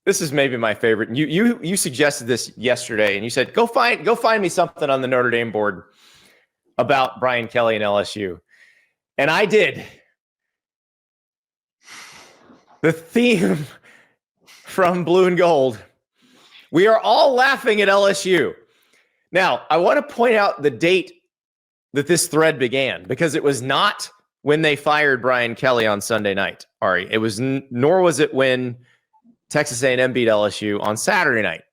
This is maybe my favorite. You suggested this yesterday, and you said go find me something on the Notre Dame board about Brian Kelly and LSU, and I did. The theme from Blue and Gold. We are all laughing at LSU. Now, I want to point out the date that this thread began, because it was not when they fired Brian Kelly on Sunday night, Ari. It was nor was it when Texas A&M beat LSU on Saturday night.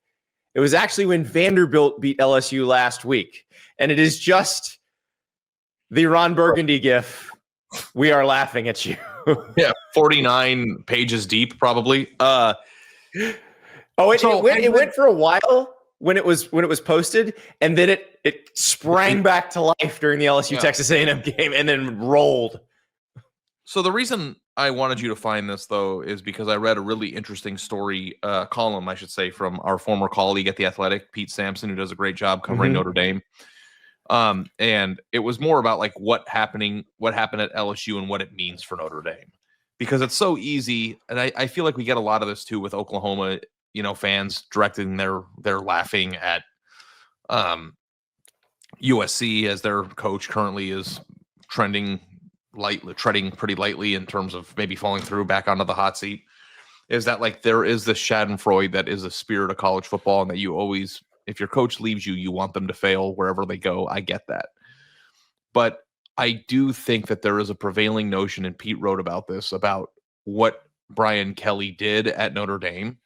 It was actually when Vanderbilt beat LSU last week. And it is just the Ron Burgundy gif. We are laughing at you. Yeah, 49 pages deep, probably. It went for a while when it was posted, and then it sprang back to life during the LSU Texas A&M game and then rolled. So the reason I wanted you to find this, though, is because I read a really interesting story, column, I should say, from our former colleague at The Athletic, Pete Sampson, who does a great job covering Notre Dame. And it was more about like what happened at LSU and what it means for Notre Dame, because it's so easy. And I feel like we get a lot of this too with Oklahoma, fans directing their laughing at USC as their coach currently is treading pretty lightly in terms of maybe falling through back onto the hot seat. Is that like there is this Schadenfreude that is a spirit of college football, and that you always, if your coach leaves you, you want them to fail wherever they go. I get that. But I do think that there is a prevailing notion, and Pete wrote about this, about what Brian Kelly did at Notre Dame,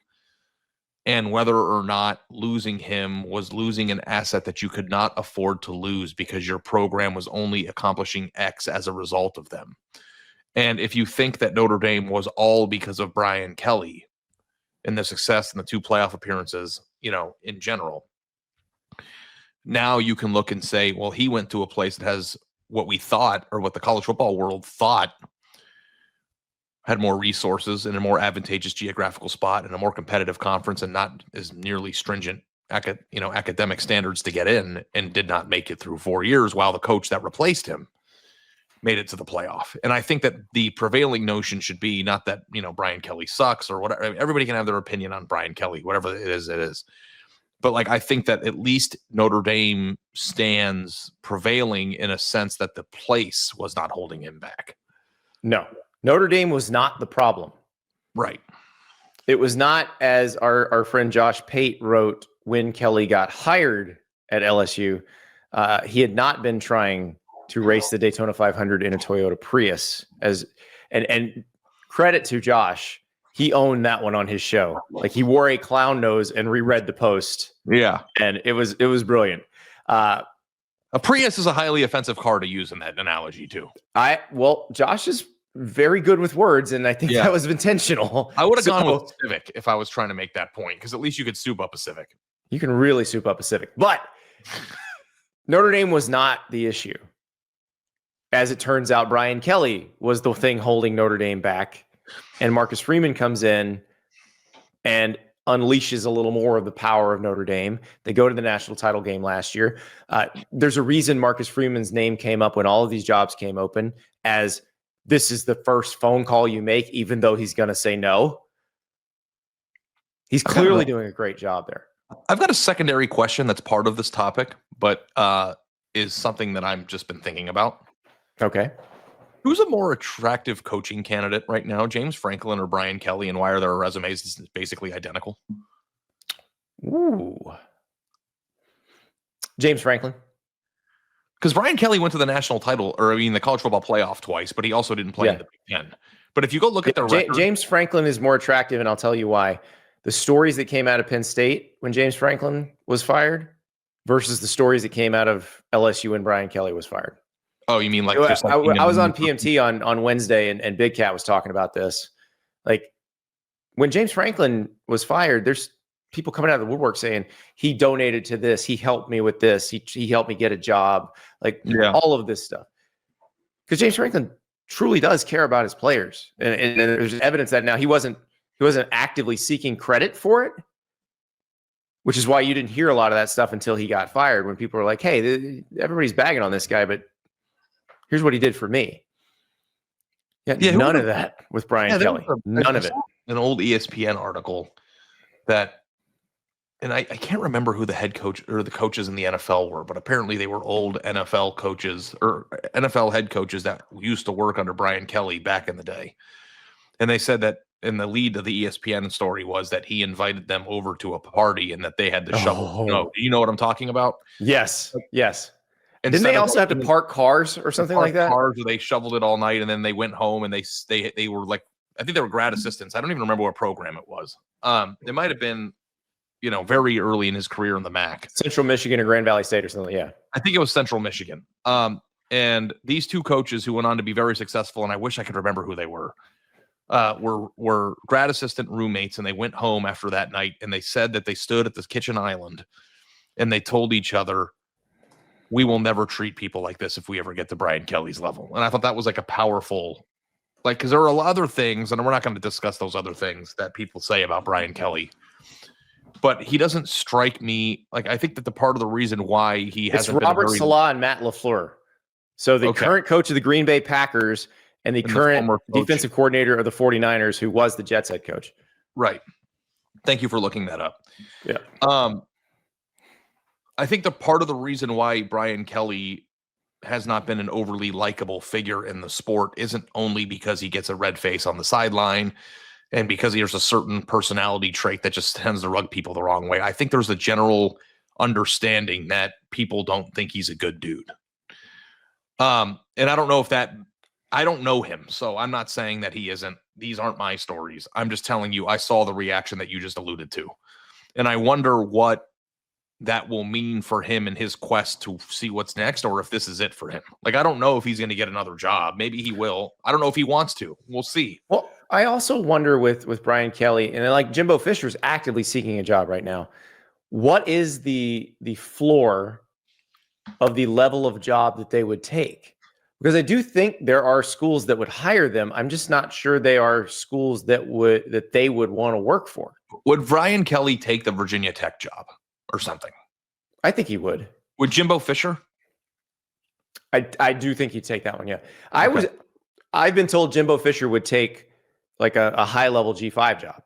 and whether or not losing him was losing an asset that you could not afford to lose because your program was only accomplishing X as a result of them. And if you think that Notre Dame was all because of Brian Kelly and the success and the 2 playoff appearances, in general, now you can look and say, well, he went to a place that has what we thought, or what the college football world thought, had more resources in a more advantageous geographical spot and a more competitive conference, and not as nearly stringent academic standards to get in, and did not make it through 4 years, while the coach that replaced him made it to the playoff. And I think that the prevailing notion should be not that, Brian Kelly sucks or whatever. Everybody can have their opinion on Brian Kelly, whatever it is. But like, I think that at least Notre Dame stands prevailing in a sense that the place was not holding him back. No, Notre Dame was not the problem. Right. It was not, as our friend Josh Pate wrote when Kelly got hired at LSU. He had not been trying to race the Daytona 500 in a Toyota Prius, and credit to Josh. He owned that one on his show. Like, he wore a clown nose and reread the post. Yeah. And it was brilliant. A Prius is a highly offensive car to use in that analogy too. Josh is very good with words, and I think that was intentional. I would have gone with Civic if I was trying to make that point, because at least you could soup up a Civic. You can really soup up a Civic. But Notre Dame was not the issue. As it turns out, Brian Kelly was the thing holding Notre Dame back. And Marcus Freeman comes in and unleashes a little more of the power of Notre Dame. They go to the national title game last year. There's a reason Marcus Freeman's name came up when all of these jobs came open, as this is the first phone call you make, even though he's going to say no. He's clearly doing a great job there. I've got a secondary question that's part of this topic, but is something that I've just been thinking about. Okay. Who's a more attractive coaching candidate right now, James Franklin or Brian Kelly, and why are their resumes basically identical? Ooh. James Franklin. Because Brian Kelly went to the national title, the college football playoff twice, but he also didn't play in the Big Ten. But if you go look at the record, James Franklin is more attractive, and I'll tell you why. The stories that came out of Penn State when James Franklin was fired versus the stories that came out of LSU when Brian Kelly was fired. Oh, you mean like I was on PMT on Wednesday, and Big Cat was talking about this. Like, when James Franklin was fired, there's people coming out of the woodwork saying he donated to this, he helped me with this, he helped me get a job, all of this stuff. Because James Franklin truly does care about his players, and there's evidence that now he wasn't actively seeking credit for it, which is why you didn't hear a lot of that stuff until he got fired, when people were like, hey, everybody's bagging on this guy, but here's what he did for me. None of that with Brian Kelly. None of it. An old ESPN article that, and I can't remember who the head coach or the coaches in the NFL were, but apparently they were old NFL coaches or NFL head coaches that used to work under Brian Kelly back in the day. And they said that in the lead of the ESPN story was that he invited them over to a party and that they had to shovel snow. Do you know what I'm talking about? Yes. Yes. Instead Didn't they of also have to park cars or something like that? Cars, they shoveled it all night and then they went home and they were like, I think they were grad assistants. I don't even remember what program it was. It might have been, very early in his career in the MAC. Central Michigan or Grand Valley State or something. Yeah. I think it was Central Michigan. And these two coaches who went on to be very successful, and I wish I could remember who they were grad assistant roommates, and they went home after that night and they said that they stood at this kitchen island and they told each other, we will never treat people like this if we ever get to Brian Kelly's level. And I thought that was like a powerful, because there are a lot of other things, and we're not going to discuss those other things that people say about Brian Kelly, but he doesn't strike me like, I think that the part of the reason why he hasn't been Robert Salah and Matt LaFleur. So the current coach of the Green Bay Packers and the current defensive coordinator of the 49ers, who was the Jets head coach. Right. Thank you for looking that up. Yeah. I think the part of the reason why Brian Kelly has not been an overly likable figure in the sport isn't only because he gets a red face on the sideline and because there's a certain personality trait that just tends to rub people the wrong way. I think there's a general understanding that people don't think he's a good dude. And I don't know if that, I don't know him, so I'm not saying that he isn't. These aren't my stories. I'm just telling you, I saw the reaction that you just alluded to. And I wonder what that will mean for him in his quest to see what's next, or if this is it for him. Like, I don't know if he's going to get another job. Maybe he will. I don't know if he wants to. We'll see. Well, I also wonder with Brian Kelly, and like Jimbo Fisher's actively seeking a job right now. What is the floor of the level of job that they would take? Because I do think there are schools that would hire them. I'm just not sure they are schools that they would want to work for. Would Brian Kelly take the Virginia Tech job or something? I think he would. Would Jimbo Fisher? I do think he'd take that one. Yeah. I've been told Jimbo Fisher would take like a high level G5 job.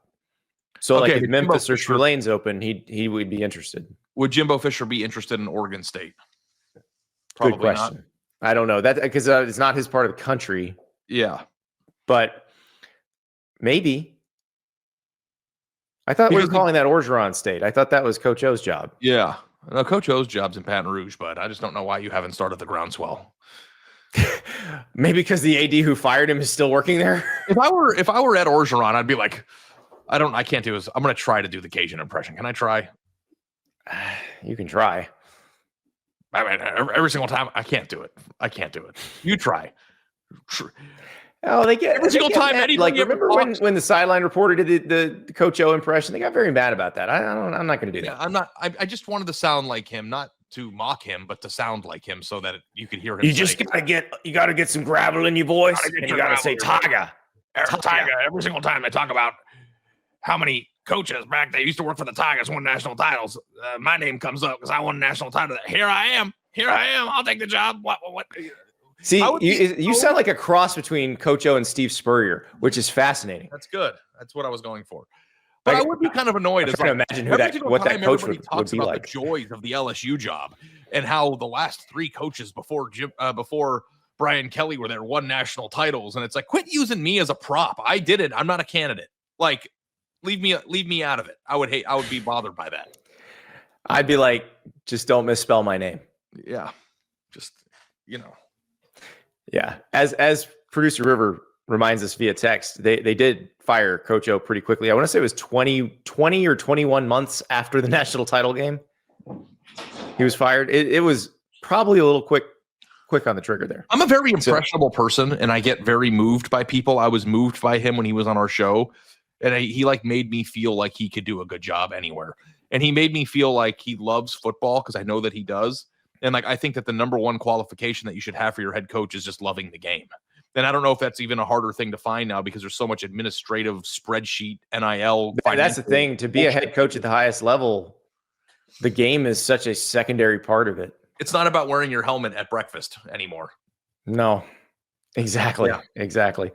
So like if Memphis or Tulane's open, he would be interested. Would Jimbo Fisher be interested in Oregon State? Probably Good question. Not. I don't know that because it's not his part of the country. Yeah, but maybe. I thought we were calling that Orgeron State. I thought that was Coach O's job. Yeah, no, Coach O's job's in Baton Rouge, but I just don't know why you haven't started the groundswell. Maybe because the AD who fired him is still working there. If I were at Orgeron, I'd be like, I can't do this. I'm going to try to do the Cajun impression. Can I try? You can try. I mean, every single time, I can't do it. You try. Oh, they get every single time. Like, remember when the sideline reporter did the Coach O impression? They got very mad about that. I'm not going to do that. I'm not. I just wanted to sound like him, not to mock him, but to sound like him, so that you could hear him. You just gotta get some gravel in your voice, and you gotta say Tiger. Every single time they talk about how many coaches back they used to work for the Tigers won national titles, my name comes up because I won a national title. Here I am. I'll take the job. What? See, you sound like a cross between Coach O and Steve Spurrier, which is fascinating. That's good. That's what I was going for. But I would be kind of annoyed. I can imagine what that coach would be like. The joys of the LSU job and how the last three coaches before Brian Kelly were there won national titles, and it's like, quit using me as a prop. I did it. I'm not a candidate. Like, leave me out of it. I would be bothered by that. I'd be like, just don't misspell my name. Yeah, just Yeah, as producer River reminds us via text, they did fire Coach O pretty quickly. I want to say it was 20 or 21 months after the national title game. He was fired. It was probably a little quick on the trigger there. I'm a very impressionable person, and I get very moved by people. I was moved by him when he was on our show, and he like made me feel like he could do a good job anywhere. And he made me feel like he loves football, because I know that he does. And like, I think that the number one qualification that you should have for your head coach is just loving the game. And I don't know if that's even a harder thing to find now, because there's so much administrative spreadsheet, NIL. That's the thing. To be a head coach at the highest level, the game is such a secondary part of it. It's not about wearing your helmet at breakfast anymore. No, exactly. Yeah. Exactly.